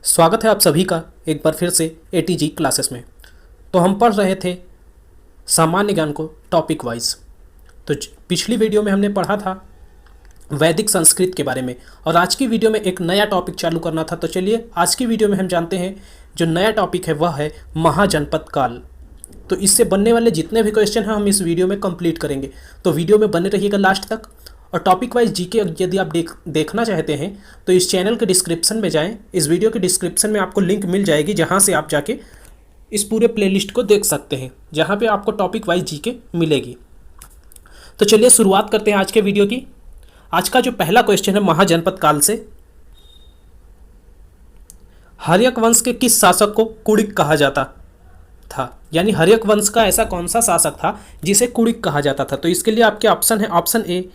स्वागत है आप सभी का एक बार फिर से एटीजी क्लासेस में। तो हम पढ़ रहे थे सामान्य ज्ञान को टॉपिक वाइज। तो पिछली वीडियो में हमने पढ़ा था वैदिक संस्कृत के बारे में और आज की वीडियो में एक नया टॉपिक चालू करना था। तो चलिए आज की वीडियो में हम जानते हैं जो नया टॉपिक है वह है महाजनपद काल। तो इससे बनने वाले जितने भी क्वेश्चन हैं हम इस वीडियो में कंप्लीट करेंगे, तो वीडियो में बने रहिएगा लास्ट तक। और टॉपिक वाइज जीके यदि आप देखना चाहते हैं तो इस चैनल के डिस्क्रिप्शन में जाएं। इस वीडियो के डिस्क्रिप्शन में आपको लिंक मिल जाएगी जहां से आप जाके इस पूरे प्लेलिस्ट को देख सकते हैं, जहां पे आपको टॉपिक वाइज जीके मिलेगी। तो चलिए शुरुआत करते हैं आज के वीडियो की। आज का जो पहला क्वेश्चन है महाजनपद काल से, हर्यक वंश के किस शासक को कुड़िक कहा जाता था? यानी हर्यक वंश का ऐसा कौन सा शासक था जिसे कुड़िक कहा जाता था? तो इसके लिए आपके ऑप्शन है, option A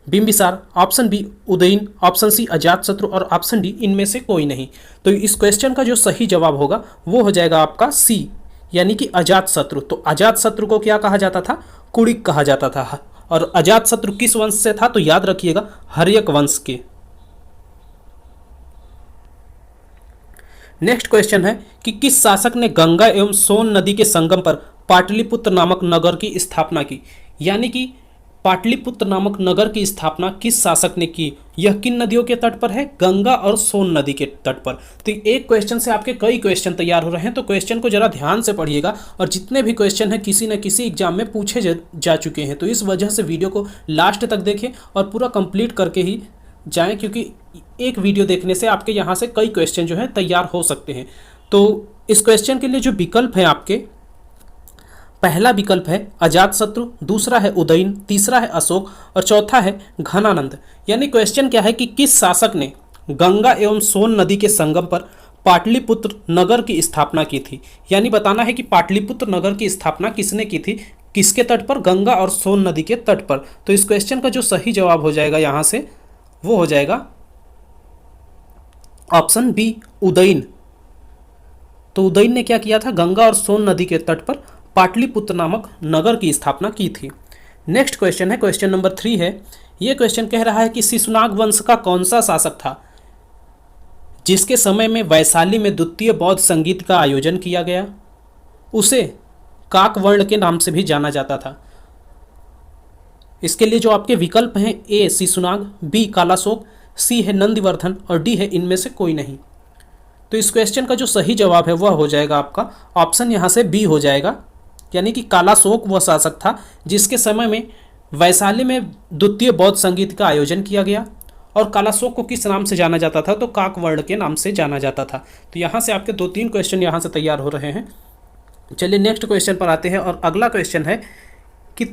Bimbisara, option B Udayan, option C Ajatashatru और ऑप्शन डी इनमें से कोई नहीं। तो इस क्वेश्चन का जो सही जवाब होगा वो हो जाएगा आपका सी, यानी कि अजातशत्रु। तो अजातशत्रु को क्या कहा जाता था? कुड़िक कहा जाता था। और अजातशत्रु किस वंश से था? तो याद रखिएगा हर्यक वंश के। नेक्स्ट क्वेश्चन है कि किस शासक ने गंगा एवं सोन नदी के संगम पर पाटलिपुत्र नामक नगर की स्थापना की? यानी कि पाटलिपुत्र नामक नगर की स्थापना किस शासक ने की? यह किन नदियों के तट पर है? गंगा और सोन नदी के तट पर। तो एक क्वेश्चन से आपके कई क्वेश्चन तैयार हो रहे हैं, तो क्वेश्चन को जरा ध्यान से पढ़िएगा। और जितने भी क्वेश्चन हैं किसी न किसी एग्जाम में पूछे जा चुके हैं, तो इस वजह से वीडियो को लास्ट तक देखें और पूरा कंप्लीट करके ही जाएं, क्योंकि एक वीडियो देखने से आपके यहाँ से कई क्वेश्चन जो हैं तैयार हो सकते हैं। तो इस क्वेश्चन के लिए जो विकल्प है आपके, पहला विकल्प है अजातशत्रु, दूसरा है उदयन, तीसरा है अशोक और चौथा है घनानंद। यानी क्वेश्चन क्या है कि किस शासक ने गंगा एवं सोन नदी के संगम पर पाटलिपुत्र नगर की स्थापना की थी? यानी बताना है कि पाटलिपुत्र नगर की स्थापना किसने की थी, किसके तट पर? गंगा और सोन नदी के तट पर। तो इस क्वेश्चन का जो सही जवाब हो जाएगा यहाँ से वो हो जाएगा ऑप्शन बी उदयन। तो उदयन ने क्या किया था? गंगा और सोन नदी के तट पर पाटलिपुत्र नामक नगर की स्थापना की थी। नेक्स्ट क्वेश्चन है, क्वेश्चन नंबर 3 है। यह क्वेश्चन कह रहा है कि शिशुनाग वंश का कौन सा शासक था जिसके समय में वैशाली में द्वितीय बौद्ध संगीत का आयोजन किया गया? उसे काकवर्ण के नाम से भी जाना जाता था। इसके लिए जो आपके विकल्प हैं, ए शिशुनाग, बी कालाशोक, सी है नंदिवर्धन और डी है इनमें से कोई नहीं। तो इस क्वेश्चन का जो सही जवाब है वह हो जाएगा आपका ऑप्शन यहाँ से बी हो जाएगा, यानी कि कालाशोक वह शासक था जिसके समय में वैशाली में द्वितीय बौद्ध संगीत का आयोजन किया गया। और कालाशोक को किस नाम से जाना जाता था? तो काकवर्ण के नाम से जाना जाता था। तो यहाँ से आपके 2-3 क्वेश्चन यहाँ से तैयार हो रहे हैं। चलिए नेक्स्ट क्वेश्चन पर आते हैं और अगला क्वेश्चन है कि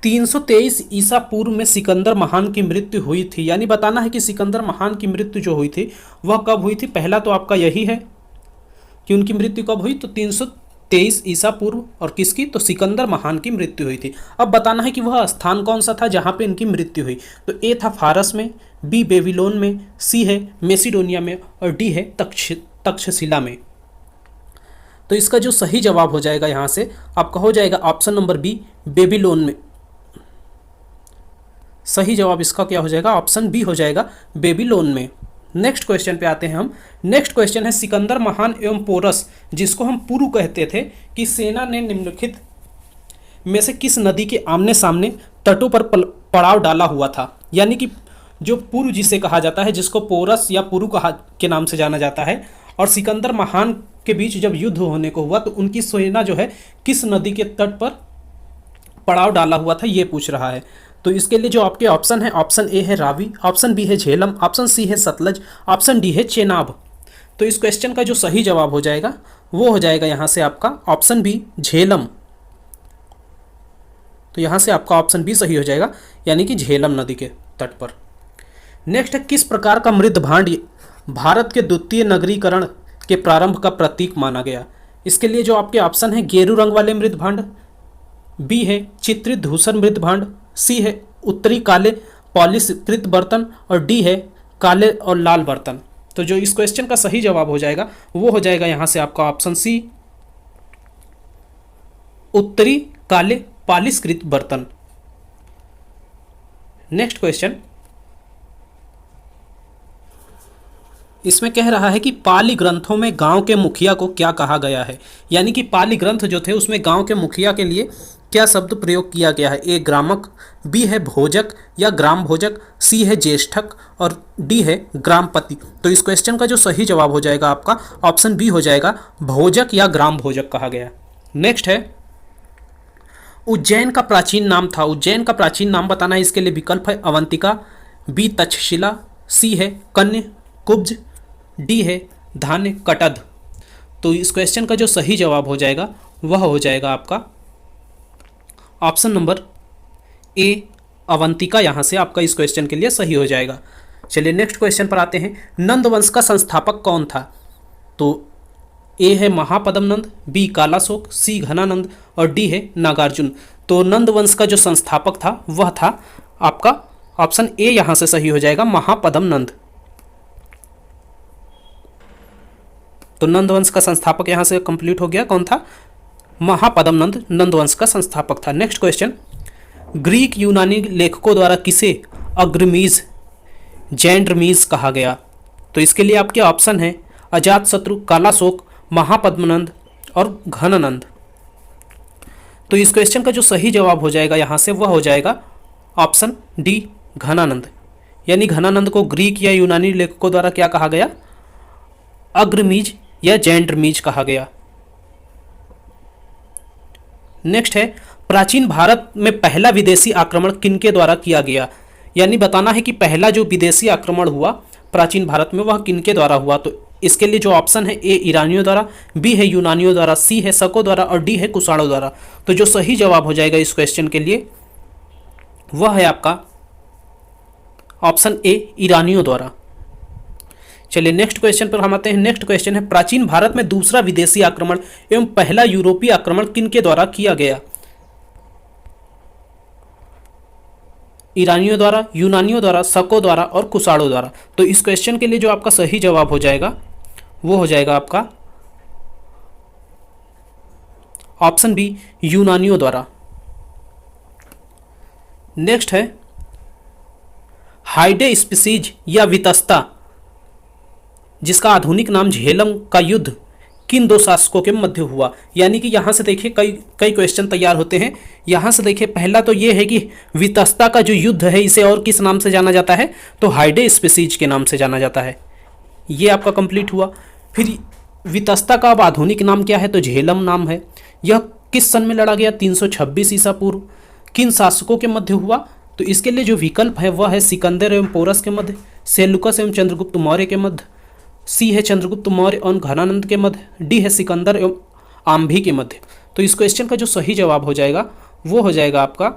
323 ईसा पूर्व में सिकंदर महान की मृत्यु हुई थी। यानी बताना है कि सिकंदर महान की मृत्यु जो हुई थी वह कब हुई थी? पहला तो आपका यही है कि उनकी मृत्यु कब हुई, तो 323 ईसा पूर्व, और किसकी? तो सिकंदर महान की मृत्यु हुई थी। अब बताना है कि वह स्थान कौन सा था जहाँ पे इनकी मृत्यु हुई। तो ए था फारस में, बी बेबीलोन में, सी है मेसिडोनिया में और डी है तक्षशिला में। तो इसका जो सही जवाब हो जाएगा यहाँ से आपका हो जाएगा ऑप्शन नंबर बी बेबीलोन में। सही जवाब इसका क्या हो जाएगा? ऑप्शन बी हो जाएगा बेबीलोन में। नेक्स्ट क्वेश्चन पे आते हैं हम। नेक्स्ट क्वेश्चन है सिकंदर महान एवं पोरस, जिसको हम पुरु कहते थे, कि सेना ने निम्नलिखित में से किस नदी के आमने सामने तटों पर पड़ाव डाला हुआ था? यानी कि जो पुरु जिसे कहा जाता है, जिसको पोरस या पुरु के नाम से जाना जाता है, और सिकंदर महान के बीच जब युद्ध होने को हुआ तो उनकी सेना जो है किस नदी के तट पर पड़ाव डाला हुआ था, ये पूछ रहा है। तो इसके लिए जो आपके ऑप्शन है, ऑप्शन ए है रावी, ऑप्शन बी है झेलम, ऑप्शन सी है सतलज, ऑप्शन डी है चेनाब। तो इस क्वेश्चन का जो सही जवाब हो जाएगा वो हो जाएगा यहाँ से आपका ऑप्शन बी झेलम। तो यहाँ से आपका ऑप्शन बी सही हो जाएगा, यानी कि झेलम नदी के तट पर। नेक्स्ट है किस प्रकार का मृदभांड भारत के द्वितीय नगरीकरण के प्रारंभ का प्रतीक माना गया? इसके लिए जो आपके ऑप्शन है, गेरू रंग वाले मृदभांड, बी है चित्रित धूसर मृदभांड, सी है उत्तरी काले पॉलिशकृत बर्तन और डी है काले और लाल बर्तन। तो जो इस क्वेश्चन का सही जवाब हो जाएगा वो हो जाएगा यहाँ से आपका ऑप्शन सी उत्तरी काले पॉलिशकृत बर्तन। नेक्स्ट क्वेश्चन इसमें कह रहा है कि पाली ग्रंथों में गांव के मुखिया को क्या कहा गया है। यानी कि पाली ग्रंथ जो थे उसमें गांव के मुखिया के लिए क्या शब्द प्रयोग किया गया है। ए ग्रामक, बी है भोजक या ग्राम भोजक, सी है ज्येष्ठक और डी है ग्रामपति। तो इस क्वेश्चन का जो सही जवाब हो जाएगा आपका ऑप्शन बी हो जाएगा, भोजक या ग्राम भोजक कहा गया। नेक्स्ट है, उज्जैन का प्राचीन नाम था। उज्जैन का प्राचीन नाम बताना है, इसके लिए विकल्प है अवंतिका, बी तक्षशिला, सी है कन्य कुब्ज, डी है धान्य कटद। तो इस क्वेश्चन का जो सही जवाब हो जाएगा वह हो जाएगा आपका ऑप्शन नंबर ए अवंतिका, यहाँ से आपका इस क्वेश्चन के लिए सही हो जाएगा। चलिए नेक्स्ट क्वेश्चन पर आते हैं। नंद वंश का संस्थापक कौन था? तो ए है महापद्म नंद, बी कालाशोक, सी घनानंद और डी है नागार्जुन। तो नंद वंश का जो संस्थापक था वह था आपका ऑप्शन ए, यहाँ से सही हो जाएगा महापद्म नंद। तो नंद वंश का संस्थापक यहाँ से कंप्लीट हो गया, कौन था? महापद्म नंद नंद वंश का संस्थापक था। नेक्स्ट क्वेश्चन, ग्रीक यूनानी लेखकों द्वारा किसे अग्रमीज जैंड्रमीज कहा गया? तो इसके लिए आपके ऑप्शन है अजातशत्रु, कालाशोक, महापद्मनंद और घनानंद। तो इस क्वेश्चन का जो सही जवाब हो जाएगा यहाँ से वह हो जाएगा ऑप्शन डी घनानंद। यानी घनानंद को ग्रीक या यूनानी लेखकों द्वारा क्या कहा गया? अग्रमीज या जैंड्रमीज कहा गया। नेक्स्ट है, प्राचीन भारत में पहला विदेशी आक्रमण किनके द्वारा किया गया? यानी बताना है कि पहला जो विदेशी आक्रमण हुआ प्राचीन भारत में वह किनके द्वारा हुआ। तो इसके लिए जो ऑप्शन है ए ईरानियों द्वारा, बी है यूनानियों द्वारा, सी है शकों द्वारा और डी है कुषाणों द्वारा। तो जो सही जवाब हो जाएगा इस क्वेश्चन के लिए वह है आपका ऑप्शन ए ईरानियों द्वारा। चलिए नेक्स्ट क्वेश्चन पर हम आते हैं। नेक्स्ट क्वेश्चन है, प्राचीन भारत में दूसरा विदेशी आक्रमण एवं पहला यूरोपीय आक्रमण किनके द्वारा किया गया? ईरानियों द्वारा, यूनानियों द्वारा, शकों द्वारा और कुषाणों द्वारा। तो इस क्वेश्चन के लिए जो आपका सही जवाब हो जाएगा वो हो जाएगा आपका ऑप्शन बी यूनानियों द्वारा। नेक्स्ट है, हाइडे स्पीसीज या वितस्ता, जिसका आधुनिक नाम झेलम का युद्ध किन दो शासकों के मध्य हुआ? यानी कि यहाँ से देखिए कई क्वेश्चन तैयार होते हैं। यहाँ से देखिए पहला तो ये है कि वितस्ता का जो युद्ध है इसे और किस नाम से जाना जाता है? तो हाइडे स्पीसीज के नाम से जाना जाता है। ये आपका कंप्लीट हुआ। फिर वितस्ता का अब आधुनिक नाम क्या है? तो झेलम नाम है। यह किस सन में लड़ा गया? 326 ईसा पूर्व। किन शासकों के मध्य हुआ? तो इसके लिए जो विकल्प है वह है सिकंदर एवं पोरस के मध्य, सेल्युकस एवं चंद्रगुप्त मौर्य के मध्य, सी है चंद्रगुप्त मौर्य और घनानंद के मध्य, डी है सिकंदर एवं आम्भी के मध्य। तो इस क्वेश्चन का जो सही जवाब हो जाएगा वो हो जाएगा आपका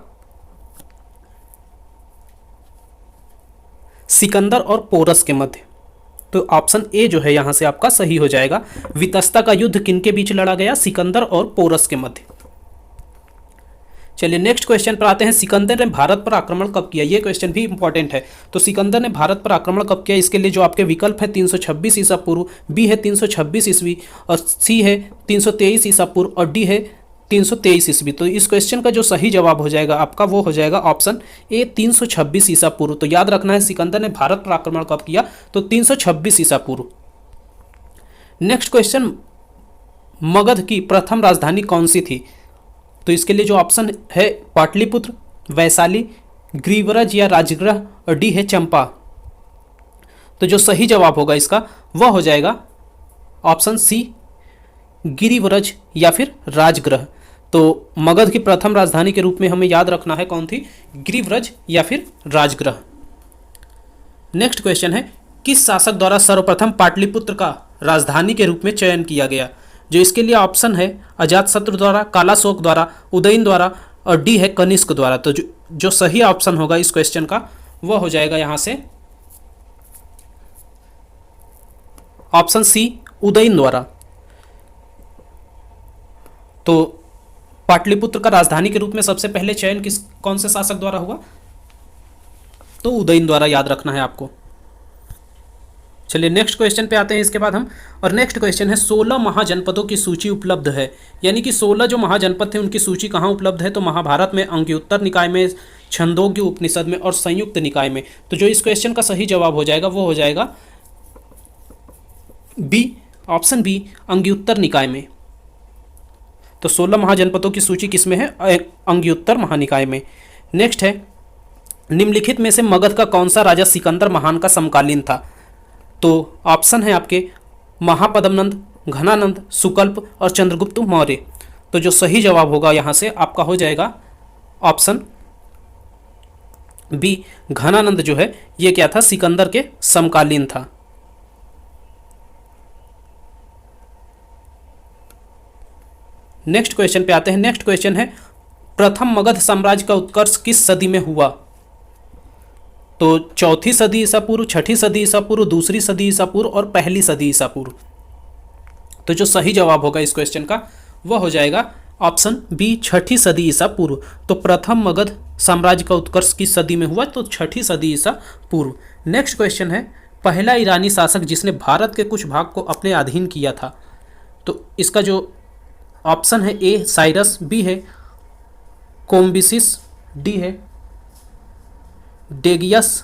सिकंदर और पोरस के मध्य। तो ऑप्शन ए जो है यहां से आपका सही हो जाएगा। वितस्ता का युद्ध किनके बीच लड़ा गया? सिकंदर और पोरस के मध्य। चलिए नेक्स्ट क्वेश्चन पर आते हैं। सिकंदर ने भारत पर आक्रमण कब किया? ये क्वेश्चन भी इंपॉर्टेंट है। तो सिकंदर ने भारत पर आक्रमण कब किया? इसके लिए जो आपके विकल्प है 326 ईसा पूर्व, बी है 326 ईस्वी और सी है 323 ईसा पूर्व और डी है 323 ईस्वी। तो इस क्वेश्चन का जो सही जवाब हो जाएगा आपका वो हो जाएगा ऑप्शन ए 326 ईसा पूर्व। तो याद रखना है सिकंदर ने भारत पर आक्रमण कब किया? तो 326 ईसा पूर्व। नेक्स्ट क्वेश्चन, मगध की प्रथम राजधानी कौन सी थी? तो इसके लिए जो ऑप्शन है पाटलिपुत्र, वैशाली, ग्रीवराज या राजगृह और डी है चंपा। तो जो सही जवाब होगा इसका वह हो जाएगा ऑप्शन सी गिरिव्रज या फिर राजगृह। तो मगध की प्रथम राजधानी के रूप में हमें याद रखना है कौन थी? गिरिव्रज या फिर राजगृह। नेक्स्ट क्वेश्चन है, किस शासक द्वारा सर्वप्रथम पाटलिपुत्र का राजधानी के रूप में चयन किया गया? जो इसके लिए ऑप्शन है अजातशत्रु द्वारा, कालाशोक द्वारा, उदयन द्वारा और डी है कनिष्क द्वारा। तो जो सही ऑप्शन होगा इस क्वेश्चन का वह हो जाएगा यहां से ऑप्शन सी उदयन द्वारा। तो पाटलिपुत्र का राजधानी के रूप में सबसे पहले चयन कौन से शासक द्वारा हुआ? तो उदयन द्वारा, याद रखना है आपको। चलिए नेक्स्ट क्वेश्चन पे आते हैं इसके बाद हम। और नेक्स्ट क्वेश्चन है, 16 महाजनपदों की सूची उपलब्ध है। यानी कि 16 जो महाजनपद थे उनकी सूची कहाँ उपलब्ध है? तो महाभारत में, अंग्योत्तर निकाय में, छंदोग्य उपनिषद में और संयुक्त निकाय में। तो जो इस क्वेश्चन का सही जवाब हो जाएगा वो हो जाएगा बी, ऑप्शन बी अंग्युत्तर निकाय में। तो 16 महाजनपदों की सूची किसमें है? अंग्युत्तर महानिकाय में। नेक्स्ट है, निम्नलिखित में से मगध का कौन सा राजा सिकंदर महान का समकालीन था? तो ऑप्शन है आपके महापद्मनंद, घनानंद, सुकल्प और चंद्रगुप्त मौर्य। तो जो सही जवाब होगा यहाँ से आपका हो जाएगा ऑप्शन बी, घनानंद जो है ये क्या था? सिकंदर के समकालीन था। नेक्स्ट क्वेश्चन पे आते हैं। नेक्स्ट क्वेश्चन है, प्रथम मगध साम्राज्य का उत्कर्ष किस सदी में हुआ? तो चौथी सदी ईसा पूर्व, छठी सदी ईसा पूर्व, दूसरी सदी ईसा पूर्व और पहली सदी ईसा पूर्व। तो जो सही जवाब होगा इस क्वेश्चन का वह हो जाएगा ऑप्शन बी, छठी सदी ईसा पूर्व। तो प्रथम मगध साम्राज्य का उत्कर्ष किस सदी में हुआ? तो छठी सदी ईसा पूर्व। नेक्स्ट क्वेश्चन है, पहला ईरानी शासक जिसने भारत के कुछ भाग को अपने अधीन किया था। तो इसका जो ऑप्शन है ए साइरस, बी है कोम्बिसिस, डी है डेगियस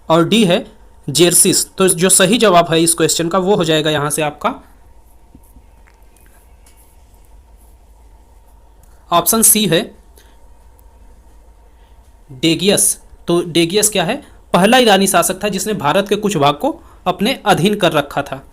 और डी है जेरसिस। तो जो सही जवाब है इस क्वेश्चन का वो हो जाएगा यहां से आपका ऑप्शन सी है डेगियस। तो डेगियस क्या है? पहला ईरानी शासक था जिसने भारत के कुछ भाग को अपने अधीन कर रखा था।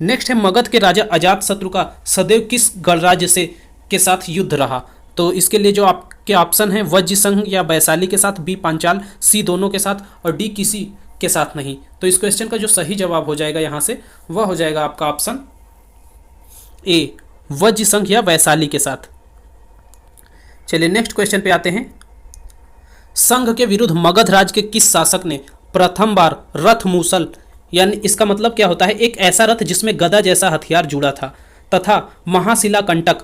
नेक्स्ट है, मगध के राजा अजातशत्रु का सदैव किस गणराज्य से के साथ युद्ध रहा? तो इसके लिए जो आपके ऑप्शन है वज्र संघ या वैशाली के साथ, बी पांचाल, सी दोनों के साथ और डी किसी के साथ नहीं। तो इस क्वेश्चन का जो सही जवाब हो जाएगा यहाँ से वह हो जाएगा आपका ऑप्शन ए, वज्र संघ या वैशाली के साथ। चलिए नेक्स्ट क्वेश्चन पे आते हैं। संघ के विरुद्ध मगध राज्य के किस शासक ने प्रथम बार रथ मूसल, यानी इसका मतलब क्या होता है? एक ऐसा रथ जिसमें गदा जैसा हथियार जुड़ा था, तथा महाशिला कंटक,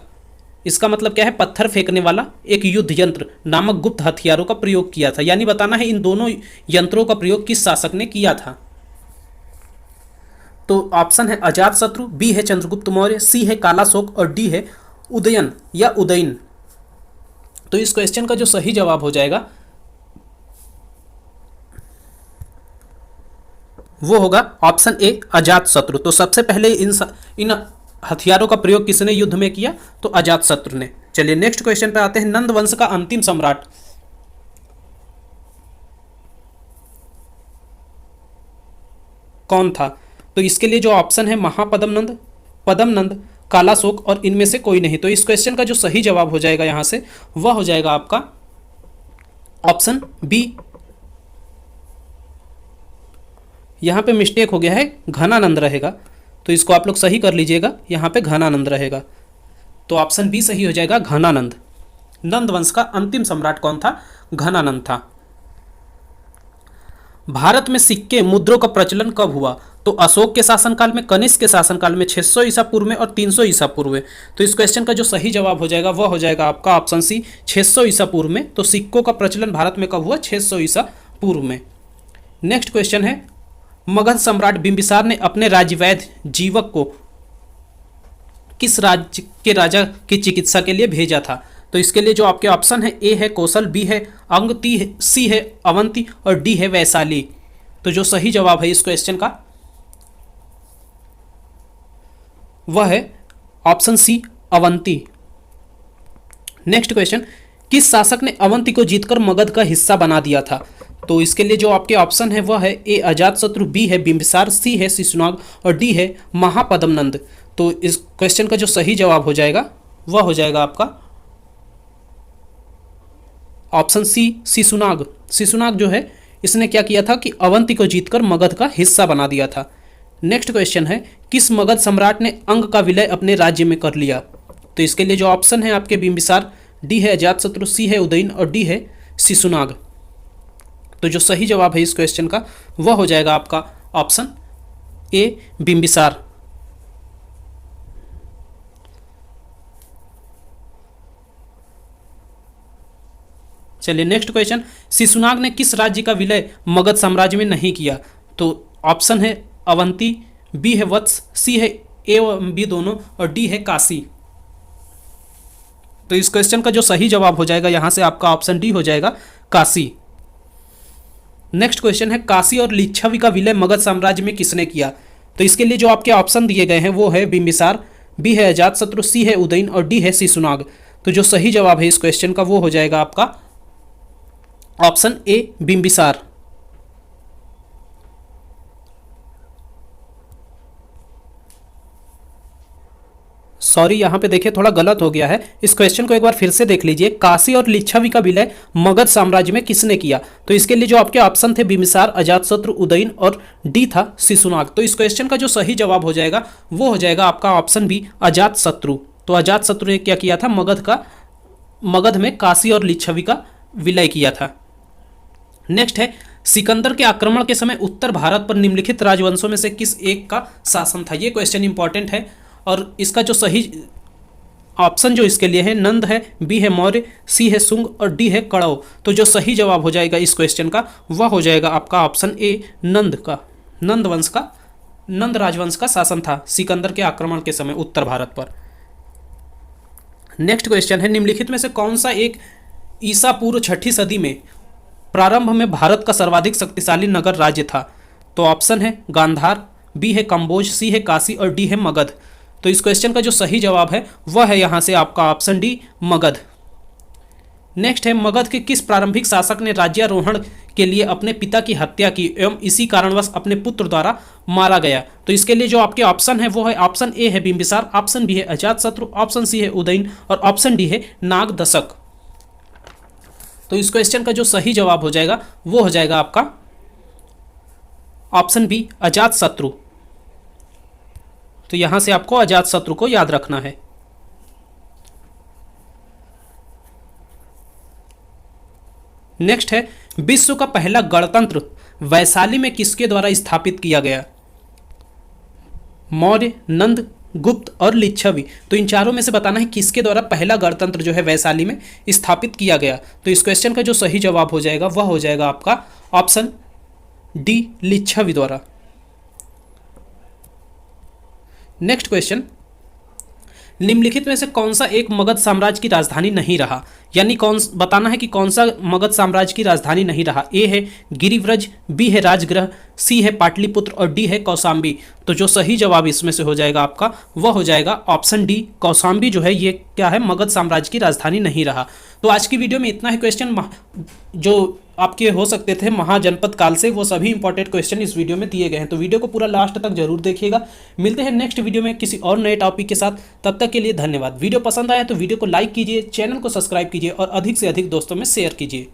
इसका मतलब क्या है? पत्थर फेंकने वाला एक युद्ध यंत्र नामक गुप्त हथियारों का प्रयोग किया था। यानी बताना है इन दोनों यंत्रों का प्रयोग किस शासक ने किया था। तो ऑप्शन है अजातशत्रु, बी है चंद्रगुप्त मौर्य, सी है कालाशोक और डी है उदयन या उदयन। तो इस क्वेश्चन का जो सही जवाब हो जाएगा वो होगा ऑप्शन ए, अजातशत्रु। तो सबसे पहले इन हथियारों का प्रयोग किसने युद्ध में किया? तो अजातशत्रु ने। चलिए नेक्स्ट क्वेश्चन पे आते हैं। नंद वंश का अंतिम सम्राट कौन था? तो इसके लिए जो ऑप्शन है महापद्मनंद, पद्मनंद, कालाशोक और इनमें से कोई नहीं। तो इस क्वेश्चन का जो सही जवाब हो जाएगा यहां से वह हो जाएगा आपका ऑप्शन बी। यहाँ पे मिस्टेक हो गया है, घनानंद रहेगा। तो इसको आप लोग सही कर लीजिएगा, यहाँ पे घनानंद रहेगा। तो ऑप्शन बी सही हो जाएगा, घनानंद। नंद वंश का अंतिम सम्राट कौन था? घनानंद था। भारत में सिक्के मुद्रों का प्रचलन कब हुआ? तो अशोक के शासनकाल में, कनिष्क के शासनकाल में, 600 ईसा पूर्व में और 300 ईसा पूर्व में। तो इस क्वेश्चन का जो सही जवाब हो जाएगा वह हो जाएगा आपका ऑप्शन सी, 600 ईसा पूर्व में। तो सिक्कों का प्रचलन भारत में कब हुआ? 600 ईसा पूर्व में। नेक्स्ट क्वेश्चन है, मगध सम्राट बिंबिसार ने अपने राज्यवैद्य जीवक को किस राज्य के राजा की चिकित्सा के लिए भेजा था? तो इसके लिए जो आपके ऑप्शन है ए है कौशल, बी है अंग, सी है अवंती और डी है वैशाली। तो जो सही जवाब है इस क्वेश्चन का वह है option C, Avanti. Next question, किस शासक ने अवंती को जीतकर मगध का हिस्सा बना दिया था? तो इसके लिए जो आपके ऑप्शन है वह है ए अजातशत्रु, बी है बिंबिसार, सी है शिशुनाग और डी है महापद्मनंद। तो इस क्वेश्चन का जो सही जवाब हो जाएगा वह हो जाएगा आपका ऑप्शन सी, शिशुनाग। शिशुनाग जो है इसने क्या किया था कि अवंती को जीतकर मगध का हिस्सा बना दिया था। नेक्स्ट क्वेश्चन है, किस मगध सम्राट ने अंग का विलय अपने राज्य में कर लिया? तो इसके लिए जो ऑप्शन है आपके बिंबिसार, डी है अजातशत्रु, सी है उदयन और डी है शिशुनाग। तो जो सही जवाब है इस क्वेश्चन का वह हो जाएगा आपका ऑप्शन ए, बिंबिसार। चलिए नेक्स्ट क्वेश्चन, शिशुनाग ने किस राज्य का विलय मगध साम्राज्य में नहीं किया? तो ऑप्शन है अवंती, बी है वत्स, सी है ए और बी दोनों और डी है काशी। तो इस क्वेश्चन का जो सही जवाब हो जाएगा यहां से आपका ऑप्शन डी हो जाएगा, काशी। नेक्स्ट क्वेश्चन है काशी और लिच्छवी का विलय मगध साम्राज्य में किसने किया? तो इसके लिए जो आपके ऑप्शन दिए गए हैं वो है बिंबिसार, बी है अजातशत्रु, सी है उदयन और डी है शिशुनाग। तो जो सही जवाब है इस क्वेश्चन का वो हो जाएगा आपका ऑप्शन ए बिंबिसार। सॉरी, यहाँ पे देखिए थोड़ा गलत हो गया है। इस क्वेश्चन को एक बार फिर से देख लीजिए। काशी और लिच्छवी का विलय मगध साम्राज्य में किसने किया? तो इसके लिए जो आपके ऑप्शन थे बिंबिसार, अजातशत्रु, उदयन और डी था शिशुनाग। तो इस क्वेश्चन का जो सही जवाब हो जाएगा वो हो जाएगा आपका ऑप्शन बी अजातशत्रु। तो अजातशत्रु ने क्या किया था? मगध में काशी और लिच्छवी का विलय किया था। नेक्स्ट है सिकंदर के आक्रमण के समय उत्तर भारत पर निम्नलिखित राजवंशों में से किस एक का शासन था? ये क्वेश्चन इंपॉर्टेंट है और इसका जो सही ऑप्शन जो इसके लिए है नंद है, बी है मौर्य, सी है शुंग और डी है कणव। तो जो सही जवाब हो जाएगा इस क्वेश्चन का वह हो जाएगा आपका ऑप्शन ए नंद का। नंद राजवंश का शासन था सिकंदर के आक्रमण के समय उत्तर भारत पर। नेक्स्ट क्वेश्चन है निम्नलिखित में से कौन सा एक ईसा पूर्व 6ठी सदी में प्रारंभ में भारत का सर्वाधिक शक्तिशाली नगर राज्य था? तो ऑप्शन है गांधार, बी है कंबोज, सी है काशी और डी है मगध। तो इस क्वेश्चन का जो सही जवाब है वह है यहाँ से आपका ऑप्शन डी मगध। नेक्स्ट है मगध के किस प्रारंभिक शासक ने राज्यारोहण के लिए अपने पिता की हत्या की एवं इसी कारणवश अपने पुत्र द्वारा मारा गया? तो इसके लिए जो आपके ऑप्शन है वो है ऑप्शन ए है बिंबिसार, ऑप्शन बी है अजातशत्रु, ऑप्शन सी है उदयन और ऑप्शन डी है नागदशक। तो इस क्वेश्चन का जो सही जवाब हो जाएगा वो हो जाएगा आपका ऑप्शन बी अजातशत्रु। तो यहां से आपको अजातशत्रु को याद रखना है। नेक्स्ट है विश्व का पहला गणतंत्र वैशाली में किसके द्वारा स्थापित किया गया? मौर्य, नंद, गुप्त और लिच्छवी। तो इन चारों में से बताना है किसके द्वारा पहला गणतंत्र जो है वैशाली में स्थापित किया गया। तो इस क्वेश्चन का जो सही जवाब हो जाएगा वह हो जाएगा आपका ऑप्शन डी लिच्छवी द्वारा। नेक्स्ट क्वेश्चन निम्नलिखित में से कौन सा एक मगध साम्राज्य की राजधानी नहीं रहा? यानी बताना है कि कौन सा मगध साम्राज्य की राजधानी नहीं रहा। ए है गिरिव्रज, बी है राजगृह, सी है पाटलिपुत्र और डी है कौशाम्बी। तो जो सही जवाब इसमें से हो जाएगा आपका वह हो जाएगा ऑप्शन डी कौशाम्बी जो है ये क्या है मगध साम्राज्य की राजधानी नहीं रहा। तो आज की वीडियो में इतना ही क्वेश्चन जो आपके हो सकते थे महाजनपद काल से वो सभी इंपॉर्टेंट क्वेश्चन इस वीडियो में दिए गए हैं। तो वीडियो को पूरा लास्ट तक जरूर देखिएगा। मिलते हैं नेक्स्ट वीडियो में किसी और नए टॉपिक के साथ। तब तक के लिए धन्यवाद। वीडियो पसंद आया तो वीडियो को लाइक कीजिए, चैनल को सब्सक्राइब कीजिए और अधिक से अधिक दोस्तों में शेयर कीजिए।